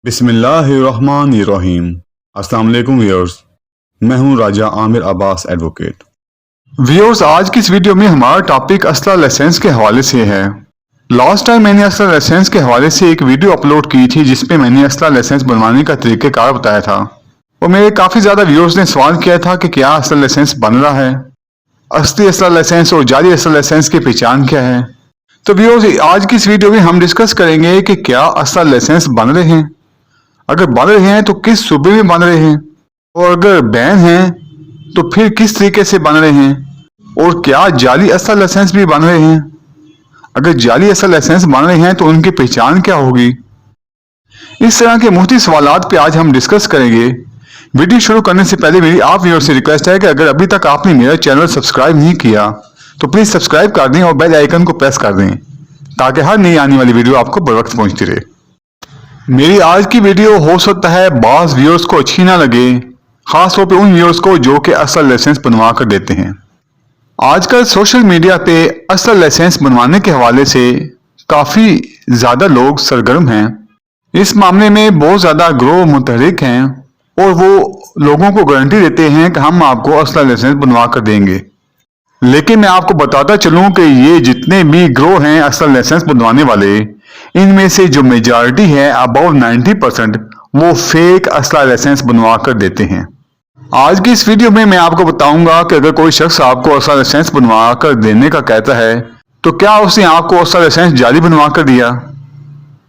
बिस्मिल्लाहिर्रहमानिर्रहीम। अस्सलाम वालेकुम व्यूअर्स, मैं हूं राजा आमिर अब्बास एडवोकेट। व्यूअर्स, आज की इस वीडियो में हमारा टॉपिक असला लाइसेंस के हवाले से है। लास्ट टाइम मैंने असला लाइसेंस के हवाले से एक वीडियो अपलोड की थी जिसपे मैंने असला लाइसेंस बनवाने का तरीक़ेकार बताया था और मेरे काफ़ी ज़्यादा व्यूअर्स ने सवाल किया था कि क्या असला लाइसेंस बन रहा है, असली असला लाइसेंस और जाली असला लाइसेंस की पहचान क्या है। तो व्यूअर्स, आज की इस वीडियो में हम डिस्कस करेंगे कि क्या असला लाइसेंस बन रहे हैं, अगर बन रहे हैं तो किस सूबे में बन रहे हैं, और अगर बैन हैं तो फिर किस तरीके से बन रहे हैं, और क्या जाली असला लाइसेंस भी बन रहे हैं। अगर जाली असला लाइसेंस बन रहे हैं तो उनकी पहचान क्या होगी। इस तरह के मुख्तलिफ सवालात पे आज हम डिस्कस करेंगे। वीडियो शुरू करने से पहले मेरी आप व्यूअर से रिक्वेस्ट है कि अगर अभी तक आपने मेरा चैनल सब्सक्राइब नहीं किया तो प्लीज सब्सक्राइब कर दें और बेल आइकन को प्रेस कर दें ताकि हर नई आने वाली वीडियो आपको बर वक्त पहुंचती रहे। मेरी आज की वीडियो हो सकता है बाज़ व्यूअर्स को अच्छी ना लगे, खास तौर पे उन व्यूअर्स को जो कि असल लाइसेंस बनवा कर देते हैं। आजकल सोशल मीडिया पे असल लाइसेंस बनवाने के हवाले से काफ़ी ज़्यादा लोग सरगर्म हैं। इस मामले में बहुत ज़्यादा ग्रोह मुतहरिक हैं और वो लोगों को गारंटी देते हैं कि हम आपको असला लाइसेंस बनवा कर देंगे। लेकिन मैं आपको बताता चलूं कि ये जितने भी ग्रोह हैं असल लाइसेंस बनवाने वाले, इनमें से जो मेजॉरिटी है अबाउट 90% वो फेक असला लाइसेंस बनवा कर देते हैं। आज की इस वीडियो में मैं आपको बताऊंगा कि अगर कोई शख्स आपको असला लाइसेंस बनवा कर देने का कहता है तो क्या उसने आपको असला लाइसेंस जाली बनवा कर दिया,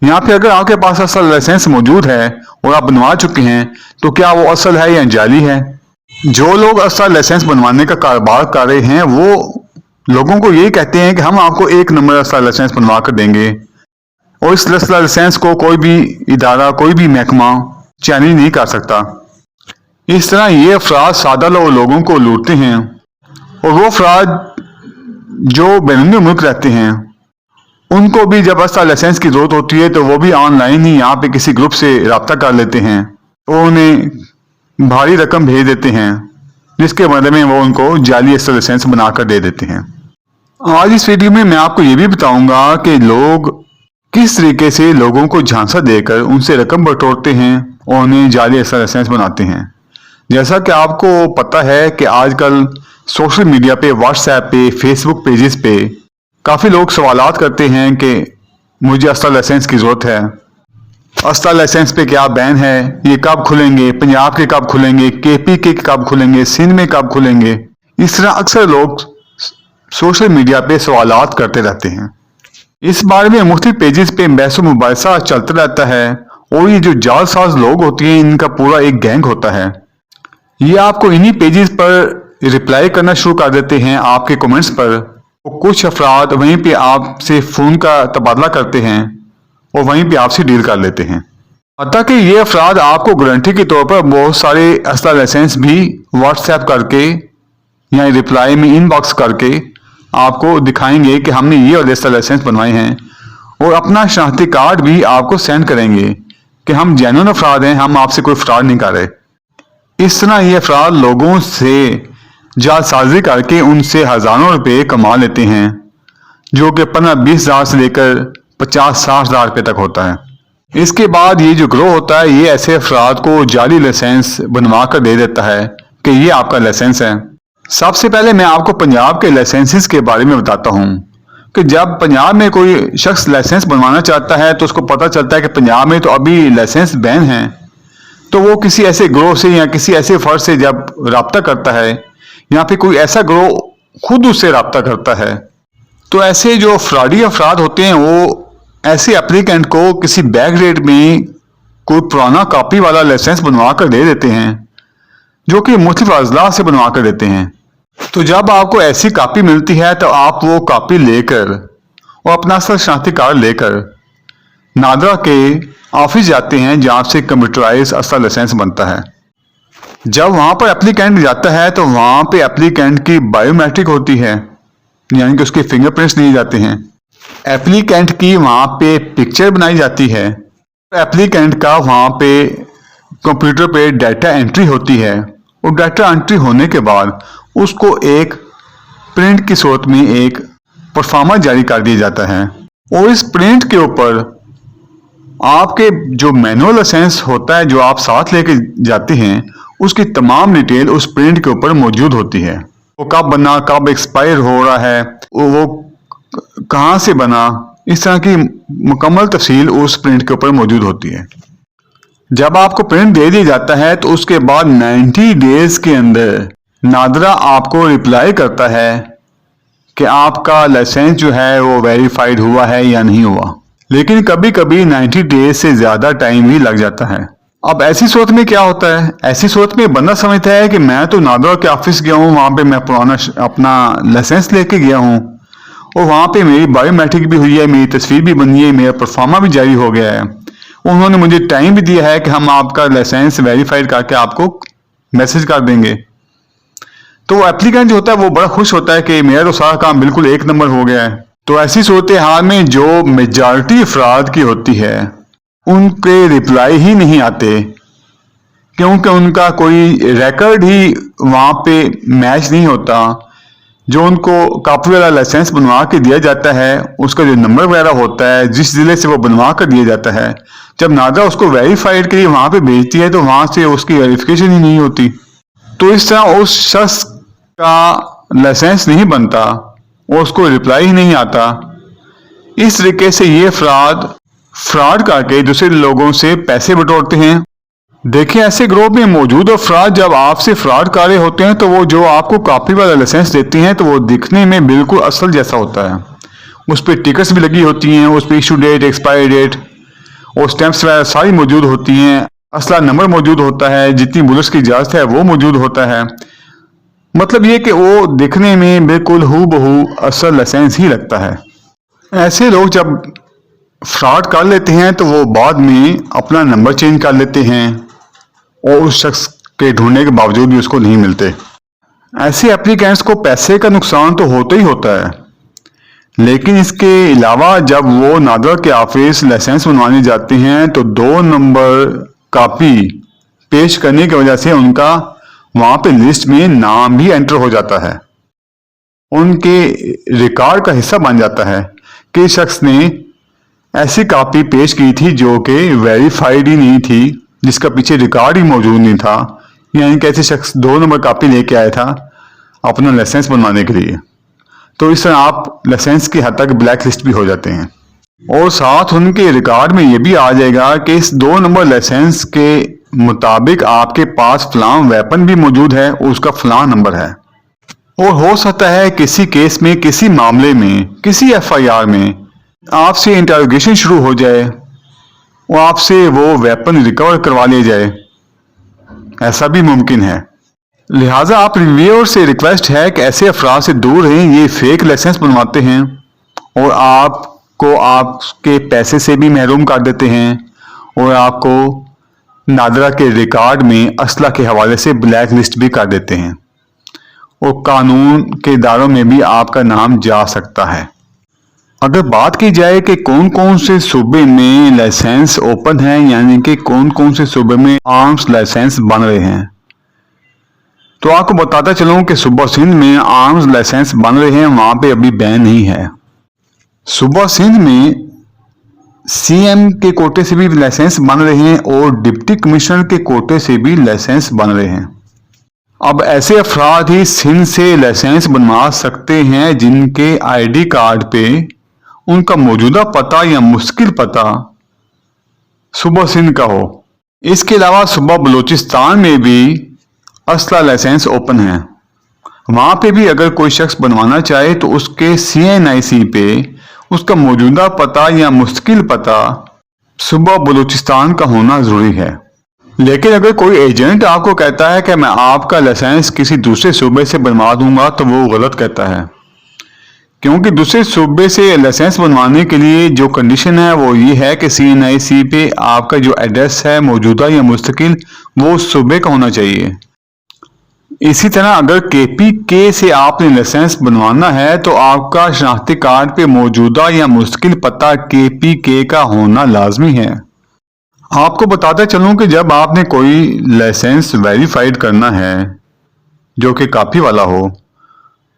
यहाँ पे अगर आपके पास असल लाइसेंस मौजूद है और आप बनवा चुके हैं तो क्या वो असल है या जाली है। जो लोग असल लाइसेंस बनवाने का कारोबार कर रहे हैं वो लोगों को यही कहते हैं कि हम आपको एक नंबर असला लाइसेंस बनवा कर देंगे और इस असला लाइसेंस को कोई भी इदारा, कोई भी महकमा चैलेंज नहीं कर सकता। इस तरह ये अफराद सादा लोगों को लूटते हैं और वो अफराद जो बैरून मुल्क रहते हैं उनको भी जब असला लाइसेंस की जरूरत होती है तो वो भी ऑनलाइन ही यहाँ पे किसी ग्रुप से रब्ता कर लेते हैं और उन्हें भारी रकम भेज देते हैं जिसके बदले में वो उनको जाली असला लाइसेंस बनाकर दे देते हैं। आज इस वीडियो में मैं आपको ये भी बताऊंगा कि लोग किस तरीके से लोगों को झांसा देकर उनसे रकम बटोरते हैं और उन्हें जाली असला लाइसेंस बनाते हैं। जैसा कि आपको पता है कि आजकल सोशल मीडिया पे, व्हाट्सएप पे, फेसबुक पेजेस पे काफ़ी लोग सवालात करते हैं कि मुझे असला लाइसेंस की ज़रूरत है, असला लाइसेंस पे क्या बैन है, ये कब खुलेंगे, पंजाब के कब खुलेंगे, केपी के कब खुलेंगे, सिंध में कब खुलेंगे। इस तरह अक्सर लोग सोशल मीडिया पे सवालात करते रहते हैं। इस बारे में मुख्तलिफ पेजेस पे बहस मुबाहिसा चलता रहता है और ये जो जालसाज लोग होते हैं इनका पूरा एक गैंग होता है। ये आपको इन्हीं पेजेस पर रिप्लाई करना शुरू कर देते हैं आपके कमेंट्स पर, और कुछ अफराद वहीं पे आपसे फ़ोन का तबादला करते हैं और वहीं पे आपसे डील कर लेते हैं। हत्ता कि ये अफराद आपको गारंटी के तौर पर बहुत सारे असला लाइसेंस भी व्हाट्सएप करके या रिप्लाई में इनबॉक्स करके आपको दिखाएंगे कि हमने ये वाले असला लाइसेंस बनवाए हैं और अपना शनाख्ती कार्ड भी आपको सेंड करेंगे कि हम जेन्युइन अफराद हैं, हम आपसे कोई फ्रॉड नहीं कर रहे। इस तरह ये अफराद लोगों से जालसाजी करके उनसे हज़ारों रुपये कमा लेते हैं जो कि 15-20 हज़ार से लेकर 50-60 हज़ार रुपये तक होता है। इसके बाद ये जो ग्रोह होता है ये ऐसे अफराद को जाली लाइसेंस बनवा कर दे देता है कि ये आपका लाइसेंस है। सबसे पहले मैं आपको पंजाब के लाइसेंसेस के बारे में बताता हूँ कि जब पंजाब में कोई शख्स लाइसेंस बनवाना चाहता है तो उसको पता चलता है कि पंजाब में तो अभी लाइसेंस बैन है, तो वो किसी ऐसे ग्रोह से या किसी ऐसे फर्द से जब रब्ता करता है या फिर कोई ऐसा ग्रोह खुद उससे रब्ता करता है तो ऐसे जो फ्रॉडी अफराद होते हैं वो ऐसे एप्लीकेंट को किसी बैक रेट में कोई पुराना कॉपी वाला लाइसेंस बनवा कर दे देते हैं जो कि मुख्तलिफ अजला से बनवा कर देते हैं। तो जब आपको ऐसी कॉपी मिलती है तो आप वो कॉपी लेकर और अपना असल शनाख्ती कार्ड लेकर नादरा के ऑफिस जाते हैं जहाँ से कंप्यूटराइज असला लाइसेंस बनता है। जब वहाँ पर एप्लीकेंट जाता है तो वहाँ पे एप्लीकेंट की बायोमेट्रिक होती है, यानी कि उसके फिंगरप्रिंट्स लिए जाते हैं। एप्लीकेंट की वहाँ पे पिक्चर बनाई जाती है, एप्लीकेंट का वहाँ पे कंप्यूटर पे डाटा एंट्री होती है और डाटा एंट्री होने के बाद उसको एक प्रिंट की सूरत में एक परफॉर्मा जारी कर दिया जाता है और इस प्रिंट के ऊपर आपके जो मैनुअल लाइसेंस होता है जो आप साथ लेके जाते हैं, उसकी तमाम डिटेल उस प्रिंट के ऊपर मौजूद होती है। वो कब बना, कब एक्सपायर हो रहा है, वो कहाँ से बना, इस तरह की मुकम्मल तफसील उस प्रिंट के ऊपर मौजूद होती है। जब आपको प्रिंट दे दिया जाता है तो उसके बाद 90 डेज के अंदर नादरा आपको रिप्लाई करता है कि आपका लाइसेंस जो है वो वेरीफाइड हुआ है या नहीं हुआ। लेकिन कभी कभी 90 डेज से ज्यादा टाइम भी लग जाता है। अब ऐसी सूरत में क्या होता है, ऐसी सूरत में बंदा समझता है कि मैं तो नादरा के ऑफिस गया हूँ, वहां पे मैं पुराना अपना लाइसेंस लेके गया हूँ और वहां पे मेरी बायोमेट्रिक भी हुई है, मेरी तस्वीर भी बनी है, मेरा परफॉर्मा भी जारी हो गया है। उन्होंने मुझे टाइम भी दिया है कि हम आपका लाइसेंस वेरीफाइड करके आपको मैसेज कर देंगे। तो एप्लीकेंट जो होता है वो बड़ा खुश होता है कि मेरा तो सारा काम बिल्कुल एक नंबर हो गया है। तो ऐसी सूरत हाल में जो मेजॉरिटी अफराद की होती है उनके रिप्लाई ही नहीं आते, क्योंकि उनका कोई रिकॉर्ड ही वहां पे मैच नहीं होता। जो उनको कॉपी वाला लाइसेंस बनवा के दिया जाता है उसका जो नंबर वगैरह होता है, जिस जिले से वो बनवा कर दिया जाता है, जब नादरा उसको वेरीफाइड के लिए वहां पे भेजती है तो वहां से उसकी वेरिफिकेशन ही नहीं होती। तो इस तरह उस शख्स का लाइसेंस नहीं बनता और उसको रिप्लाई ही नहीं आता। इस तरीके से ये फ्रॉड करके दूसरे लोगों से पैसे बटोरते हैं। देखिए, ऐसे ग्रोह में मौजूद अफराद जब आपसे फ्रॉड कर रहे होते हैं तो वो जो आपको कॉपी वाला लाइसेंस देते हैं तो वो दिखने में बिल्कुल असल जैसा होता है। उस पर टिकट्स भी लगी होती हैं, उस पर इशू डेट, एक्सपायरी डेट और स्टैंप्स वगैरह सारी मौजूद होती हैं। असला नंबर मौजूद होता है, जितनी बुलेट्स की इजाजत है वो मौजूद होता है। मतलब ये कि वो दिखने में बिल्कुल हूबहू असल लाइसेंस ही लगता है। ऐसे लोग जब फ्रॉड कर लेते हैं तो वो बाद में अपना नंबर चेंज कर लेते हैं और उस शख्स के ढूंढने के बावजूद भी उसको नहीं मिलते। ऐसे एप्लीकेंट्स को पैसे का नुकसान तो होता ही होता है, लेकिन इसके अलावा जब वो नादरा के ऑफिस लाइसेंस बनवाने जाते हैं तो 2 नंबर कॉपी पेश करने की वजह से उनका वहां पे लिस्ट में नाम भी एंटर हो जाता है, उनके रिकॉर्ड का हिस्सा बन जाता है कि शख्स ने ऐसी कॉपी पेश की थी जो कि वेरीफाइड ही नहीं थी, जिसका पीछे रिकॉर्ड ही मौजूद नहीं था। यानी कि ऐसे शख्स 2 नंबर कॉपी लेके आया था अपना लाइसेंस बनवाने के लिए। तो इस तरह आप लाइसेंस की हद तक ब्लैक लिस्ट भी हो जाते हैं और साथ उनके रिकॉर्ड में ये भी आ जाएगा कि इस 2 नंबर लाइसेंस के मुताबिक आपके पास फलां वेपन भी मौजूद है, उसका फलां नंबर है। और हो सकता है किसी केस में, किसी मामले में, किसी एफआईआर में आपसे इंटरोगेशन शुरू हो जाए और आपसे वो वेपन रिकवर करवा लिया जाए, ऐसा भी मुमकिन है। लिहाजा आप रिव्यूअर से रिक्वेस्ट है कि ऐसे अफराद से दूर रहें, ये फेक लाइसेंस बनवाते हैं और आपको आपके पैसे से भी महरूम कर देते हैं और आपको नादरा के रिकॉर्ड में असला के हवाले से ब्लैक लिस्ट भी कर देते हैं और कानून के इदारों में भी आपका नाम जा सकता है। अगर बात की जाए कि कौन कौन से सूबे में लाइसेंस ओपन है, यानी कि कौन कौन से सूबे में आर्म्स लाइसेंस बन रहे हैं, तो आपको बताता चलूं कि सूबा सिंध में आर्म्स लाइसेंस बन रहे हैं, वहां पे अभी बैन नहीं है। सूबा सिंध में सीएम के कोटे से भी लाइसेंस बन रहे हैं और डिप्टी कमिश्नर के कोटे से भी लाइसेंस बन रहे हैं। अब ऐसे अफराद ही सिंध से लाइसेंस बनवा सकते हैं जिनके आईडी कार्ड पे उनका मौजूदा पता या मुश्किल पता सूबा सिंध का हो। इसके अलावा सूबा बलूचिस्तान में भी असला लाइसेंस ओपन है, वहां पे भी अगर कोई शख्स बनवाना चाहे तो उसके CNIC पे उसका मौजूदा पता या मुश्किल पता सूबा बलूचिस्तान का होना जरूरी है। लेकिन अगर कोई एजेंट आपको कहता है कि मैं आपका लाइसेंस किसी दूसरे सूबे से बनवा दूंगा तो वो गलत कहता है, क्योंकि दूसरे सूबे से लाइसेंस बनवाने के लिए जो कंडीशन है वो ये है कि CNIC पे आपका जो एड्रेस है मौजूदा या मुस्तकिल वो सूबे का होना चाहिए। इसी तरह अगर KPK से आपने लाइसेंस बनवाना है तो आपका शनाख्ती कार्ड पे मौजूदा या मुश्किल पता KPK का होना लाजमी है। आपको बताते चलूं कि जब आपने कोई लाइसेंस वेरीफाइड करना है जो कि कॉपी वाला हो,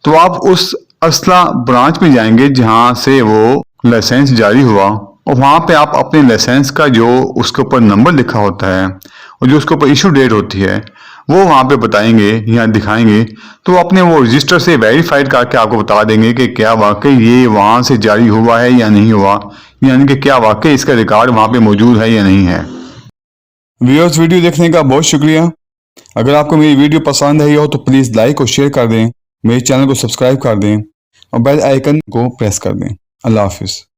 तो आप उस असला ब्रांच में जाएंगे जहां से वो लाइसेंस जारी हुआ اور وہاں پہ آپ اپنے لائسنس کا جو اس کے اوپر نمبر لکھا ہوتا ہے اور جو اس کے اوپر ایشو ڈیٹ ہوتی ہے وہ وہاں پہ بتائیں گے یا دکھائیں گے، تو اپنے وہ رجسٹر سے ویریفائڈ کر کے آپ کو بتا دیں گے کہ کیا واقعی یہ وہاں سے جاری ہوا ہے یا نہیں ہوا، یعنی کہ کیا واقعی اس کا ریکارڈ وہاں پہ موجود ہے یا نہیں ہے۔ ویورز، ویڈیو دیکھنے کا بہت شکریہ۔ اگر آپ کو میری ویڈیو پسند آئی ہو تو پلیز لائک اور شیئر کر دیں، میرے چینل کو سبسکرائب کر دیں اور بیل آئیکن کو پریس کر دیں۔ اللہ حافظ۔